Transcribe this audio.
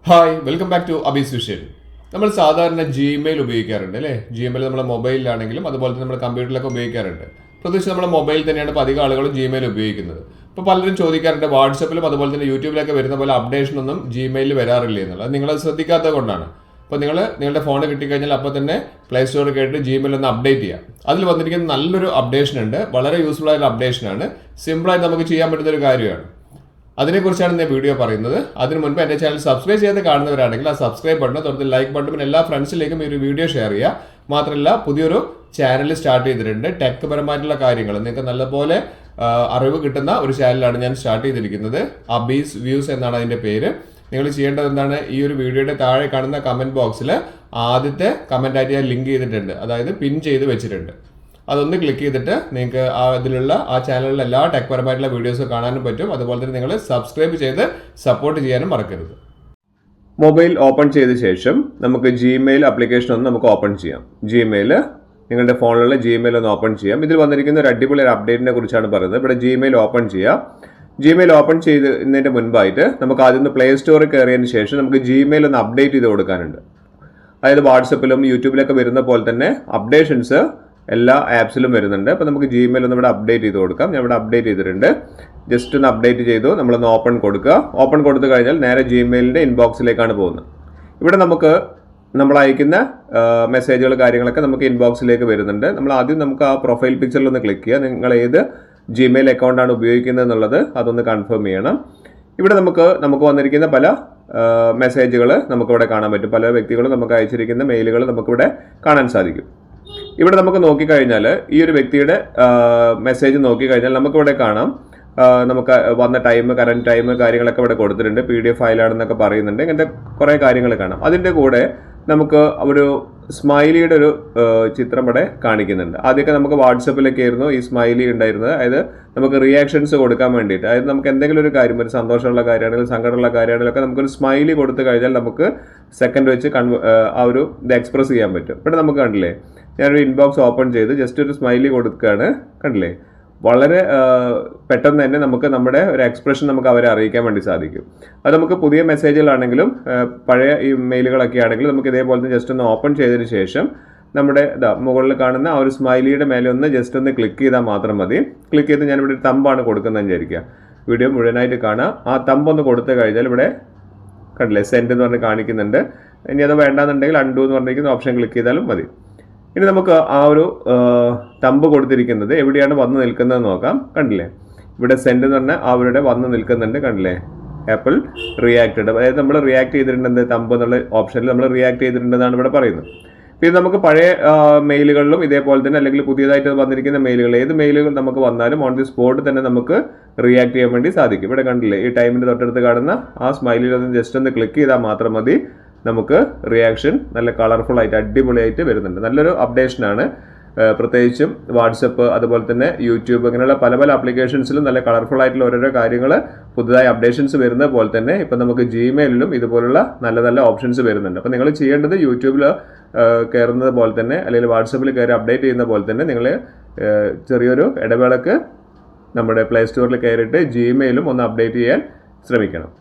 Hi welcome back to Abee's vision. നമ്മൾ സാധാരണ Gmail ഉപയോഗിക്കാറുണ്ട് അല്ലേ? ജിമെയിൽ നമ്മുടെ മൊബൈലിലാണെങ്കിലും അതുപോലെ തന്നെ നമ്മുടെ കമ്പ്യൂട്ടറിലൊക്കെ ഉപയോഗിക്കാറുണ്ട്. പ്രത്യേകിച്ച് നമ്മുടെ മൊബൈൽ തന്നെയാണ് ഇപ്പോൾ അധികം ആളുകളും ജിമെയിൽ ഉപയോഗിക്കുന്നത്. ഇപ്പോൾ പലരും ചോദിക്കാറുണ്ട് വാട്സപ്പിലും അതുപോലെ തന്നെ യൂട്യൂബിലൊക്കെ വരുന്ന പോലെ അപ്ഡേഷൻ ഒന്നും ജിമെയിലിൽ വരാറില്ല എന്നുള്ളത്. അത് നിങ്ങൾ ശ്രദ്ധിക്കാത്തത് കൊണ്ടാണ്. അപ്പോൾ നിങ്ങളുടെ ഫോൺ കിട്ടിക്കഴിഞ്ഞാൽ അപ്പോൾ തന്നെ പ്ലേ സ്റ്റോറിൽ കേട്ട് ജിമെയിൽ ഒന്ന് അപ്ഡേറ്റ് ചെയ്യാം. അതിൽ വന്നിരിക്കുന്ന നല്ലൊരു അപ്ഡേഷൻ ഉണ്ട്. വളരെ യൂസ്ഫുൾ ആയിട്ടുള്ള അപ്ഡേഷനാണ്. സിമ്പിളായിട്ട് നമുക്ക് ചെയ്യാൻ പറ്റുന്ന ഒരു കാര്യമാണ്. അതിനെക്കുറിച്ചാണ് ഇന്ന് വീഡിയോ പറയുന്നത്. അതിന് മുൻപ് എൻ്റെ ചാനൽ സബ്സ്ക്രൈബ് ചെയ്ത് കാണുന്നവരാണെങ്കിൽ ആ സബ്സ്ക്രൈബ് ബട്ടൺ തൊട്ട് ലൈക്ക് ബട്ടൺ എല്ലാ ഫ്രണ്ട്സിലേക്കും ഈ ഒരു വീഡിയോ ഷെയർ ചെയ്യുക. മാത്രമല്ല പുതിയൊരു ചാനൽ സ്റ്റാർട്ട് ചെയ്തിട്ടുണ്ട്. ടെക് പരമായിട്ടുള്ള കാര്യങ്ങൾ നിങ്ങൾക്ക് നല്ലപോലെ അറിവ് കിട്ടുന്ന ഒരു ചാനലാണ് ഞാൻ സ്റ്റാർട്ട് ചെയ്തിരിക്കുന്നത്. അബീസ് വ്യൂസ് എന്നാണ് അതിൻ്റെ പേര്. നിങ്ങൾ ചെയ്യേണ്ടത് എന്താണ്, ഈ ഒരു വീഡിയോയുടെ താഴെ കാണുന്ന കമൻറ്റ് ബോക്സിൽ ആദ്യത്തെ കമൻറ്റായിട്ട് ഞാൻ ലിങ്ക് ചെയ്തിട്ടുണ്ട്, അതായത് പിൻ ചെയ്ത് വെച്ചിട്ടുണ്ട്. അതൊന്ന് ക്ലിക്ക് ചെയ്തിട്ട് നിങ്ങൾക്ക് അതിലുള്ള ആ ചാനലിലെ എല്ലാ ടെക് പരമായിട്ടുള്ള വീഡിയോസ് കാണാനും പറ്റും. അതുപോലെ തന്നെ നിങ്ങൾ സബ്സ്ക്രൈബ് ചെയ്ത് സപ്പോർട്ട് ചെയ്യാനും മറക്കരുത്. മൊബൈൽ ഓപ്പൺ ചെയ്ത ശേഷം നമുക്ക് ജിമെയിൽ ആപ്ലിക്കേഷൻ ഒന്ന് നമുക്ക് ഓപ്പൺ ചെയ്യാം. ജിമെയിൽ നിങ്ങളുടെ ഫോണിലുള്ള ജിമെയിൽ ഒന്ന് ഓപ്പൺ ചെയ്യാം. ഇതിൽ വന്നിരിക്കുന്ന ഒരു അടിപൊളി ഒരു അപ്ഡേറ്റിനെ കുറിച്ചാണ് പറയുന്നത്. ഇവിടെ ജിമെയിൽ ഓപ്പൺ ചെയ്യാം. ജിമെയിൽ ഓപ്പൺ ചെയ്യുന്നതിൻ്റെ മുൻപായിട്ട് നമുക്ക് ആദ്യം ഒന്ന് പ്ലേ സ്റ്റോറിൽ കയറിയതിന് ശേഷം നമുക്ക് ജിമെയിൽ ഒന്ന് അപ്ഡേറ്റ് ചെയ്ത് കൊടുക്കാനുണ്ട്. അതായത് വാട്സപ്പിലും യൂട്യൂബിലൊക്കെ വരുന്ന പോലെ തന്നെ അപ്ഡേഷൻസ് എല്ലാ ആപ്സിലും വരുന്നുണ്ട്. അപ്പോൾ നമുക്ക് ജിമെയിൽ ഒന്ന് ഇവിടെ അപ്ഡേറ്റ് ചെയ്ത് കൊടുക്കാം. ഞാൻ ഇവിടെ അപ്ഡേറ്റ് ചെയ്തിട്ടുണ്ട്. ജസ്റ്റ് ഒന്ന് അപ്ഡേറ്റ് ചെയ്തു. നമ്മളൊന്ന് ഓപ്പൺ കൊടുക്കുക. ഓപ്പൺ കൊടുത്തു കഴിഞ്ഞാൽ നേരെ ജിമെയിലിൻ്റെ ഇൻബോക്സിലേക്കാണ് പോകുന്നത്. ഇവിടെ നമുക്ക് നമ്മൾ അയക്കുന്ന മെസ്സേജുകൾ കാര്യങ്ങളൊക്കെ നമുക്ക് ഇൻബോക്സിലേക്ക് വരുന്നുണ്ട്. നമുക്ക് ആ പ്രൊഫൈൽ പിക്ചറിൽ ഒന്ന് ക്ലിക്ക് ചെയ്യുക. നിങ്ങൾ ഏത് ജിമെയിൽ അക്കൗണ്ടാണ് ഉപയോഗിക്കുന്നത് എന്നുള്ളത് അതൊന്ന് കൺഫേം ചെയ്യണം. ഇവിടെ നമുക്ക് വന്നിരിക്കുന്ന പല മെസ്സേജുകൾ നമുക്കിവിടെ കാണാൻ പറ്റും. പല വ്യക്തികളും നമുക്ക് അയച്ചിരിക്കുന്ന മെയിലുകൾ നമുക്കിവിടെ കാണാൻ സാധിക്കും. ഇവിടെ നമുക്ക് നോക്കിക്കഴിഞ്ഞാൽ ഈ ഒരു വ്യക്തിയുടെ മെസ്സേജ് നോക്കിക്കഴിഞ്ഞാൽ നമുക്കിവിടെ കാണാം. നമുക്ക് വന്ന ടൈം, കറന്റ് ടൈം കാര്യങ്ങളൊക്കെ ഇവിടെ കൊടുത്തിട്ടുണ്ട്. PDF ഫയലാണെന്നൊക്കെ പറയുന്നുണ്ട്. ഇങ്ങനത്തെ കുറേ കാര്യങ്ങൾ കാണാം. അതിൻ്റെ കൂടെ നമുക്ക് ഒരു സ്മൈലിയുടെ ഒരു ചിത്രം ഇവിടെ കാണിക്കുന്നുണ്ട്. ആദ്യമൊക്കെ നമുക്ക് വാട്സപ്പിലൊക്കെ ആയിരുന്നു ഈ സ്മൈലി ഉണ്ടായിരുന്നത്. അതായത് നമുക്ക് റിയാക്ഷൻസ് കൊടുക്കാൻ വേണ്ടിയിട്ട്, അതായത് നമുക്ക് എന്തെങ്കിലും ഒരു കാര്യം, ഒരു സന്തോഷമുള്ള കാര്യമാണെങ്കിലും സങ്കടമുള്ള കാര്യമാണെങ്കിലൊക്കെ നമുക്കൊരു സ്മൈലി കൊടുത്തു കഴിഞ്ഞാൽ നമുക്ക് സെക്കൻഡ് വെച്ച് ആ ഒരു ഇത് എക്സ്പ്രസ് ചെയ്യാൻ പറ്റും. ഇവിടെ നമുക്ക് കണ്ടില്ലേ, ഞാനൊരു ഇൻബോക്സ് ഓപ്പൺ ചെയ്ത് ജസ്റ്റ് ഒരു സ്മൈലി കൊടുക്കുകയാണ്. കണ്ടില്ലേ, വളരെ പെട്ടെന്ന് തന്നെ നമുക്ക് നമ്മുടെ ഒരു എക്സ്പ്രഷൻ നമുക്ക് അവരെ അറിയിക്കാൻ വേണ്ടി സാധിക്കും. അത് നമുക്ക് പുതിയ മെസ്സേജുകളാണെങ്കിലും പഴയ ഈ മെയിലുകളൊക്കെ ആണെങ്കിലും നമുക്ക് ഇതേപോലെ തന്നെ ജസ്റ്റ് ഒന്ന് ഓപ്പൺ ചെയ്തതിന് ശേഷം നമ്മുടെ മുകളിൽ കാണുന്ന ആ ഒരു സ്മൈലിയുടെ മേലെ ഒന്ന് ജസ്റ്റ് ഒന്ന് ക്ലിക്ക് ചെയ്താൽ മാത്രം മതി. ക്ലിക്ക് ചെയ്ത് ഞാനിവിടെ ഒരു തമ്പാണ് കൊടുക്കുന്നതെന്ന് വിചാരിക്കുക. വീഡിയോ മുഴുവനായിട്ട് കാണാം. ആ തമ്പ് ഒന്ന് കൊടുത്തു കഴിഞ്ഞാൽ ഇവിടെ കണ്ടില്ലേ സെൻഡ് എന്ന് പറഞ്ഞ് കാണിക്കുന്നുണ്ട്. ഇനി അത് വേണ്ടാന്നുണ്ടെങ്കിൽ അൺഡു എന്ന് പറഞ്ഞിരിക്കുന്ന ഓപ്ഷൻ ക്ലിക്ക് ചെയ്താലും മതി. ഇനി നമുക്ക് ആ ഒരു തമ്പ് കൊടുത്തിരിക്കുന്നത് എവിടെയാണ് വന്ന് നിൽക്കുന്നത് നോക്കാം. കണ്ടില്ലേ, ഇവിടെ സെൻഡ് എന്ന് പറഞ്ഞാൽ അവരുടെ വന്ന് നിൽക്കുന്നുണ്ട്. കണ്ടില്ലേ, ആപ്പിൾ റിയാക്റ്റഡ്, അതായത് നമ്മൾ റിയാക്ട് ചെയ്തിട്ടുണ്ട്. തമ്പ് എന്നുള്ള ഓപ്ഷനിൽ നമ്മൾ റിയാക്ട് ചെയ്തിട്ടുണ്ടെന്നാണ് ഇവിടെ പറയുന്നത്. പിന്നെ നമുക്ക് പഴയ മെയിലുകളിലും ഇതേപോലെ തന്നെ, അല്ലെങ്കിൽ പുതിയതായിട്ട് വന്നിരിക്കുന്ന മെയിലുകൾ, ഏത് മെയിലുകൾ നമുക്ക് വന്നാലും ഓൺ ദി സ്പോട്ട് തന്നെ നമുക്ക് റിയാക്ട് ചെയ്യാൻ വേണ്ടി സാധിക്കും. ഇവിടെ കണ്ടില്ലേ, ഈ ടൈമിൻ്റെ തൊട്ടടുത്ത് കാണുന്ന ആ സ്മൈലിൽ ഒന്ന് ജസ്റ്റ് ഒന്ന് ക്ലിക്ക് ചെയ്താൽ മാത്രം മതി. നമുക്ക് റിയാക്ഷൻ നല്ല കളർഫുൾ ആയിട്ട് അടിപൊളിയായിട്ട് വരുന്നുണ്ട്. നല്ലൊരു അപ്ഡേഷനാണ്. പ്രത്യേകിച്ചും വാട്സപ്പ്, അതുപോലെ തന്നെ യൂട്യൂബ്, ഇങ്ങനെയുള്ള പല പല ആപ്ലിക്കേഷൻസിലും നല്ല കളർഫുൾ ആയിട്ടുള്ള ഓരോരോ കാര്യങ്ങൾ പുതുതായി അപ്ഡേഷൻസ് വരുന്ന പോലെ തന്നെ ഇപ്പം നമുക്ക് ജിമെയിലിലും ഇതുപോലുള്ള നല്ല നല്ല ഓപ്ഷൻസ് വരുന്നുണ്ട്. അപ്പോൾ നിങ്ങൾ ചെയ്യേണ്ടത് യൂട്യൂബിൽ കയറുന്നത് പോലെ തന്നെ, അല്ലെങ്കിൽ വാട്സപ്പിൽ കയറി അപ്ഡേറ്റ് ചെയ്യുന്ന പോലെ തന്നെ നിങ്ങൾ ചെറിയൊരു ഇടവേളക്ക് നമ്മുടെ പ്ലേ സ്റ്റോറിൽ കയറിയിട്ട് ജിമെയിലും ഒന്ന് അപ്ഡേറ്റ് ചെയ്യാൻ ശ്രമിക്കണം.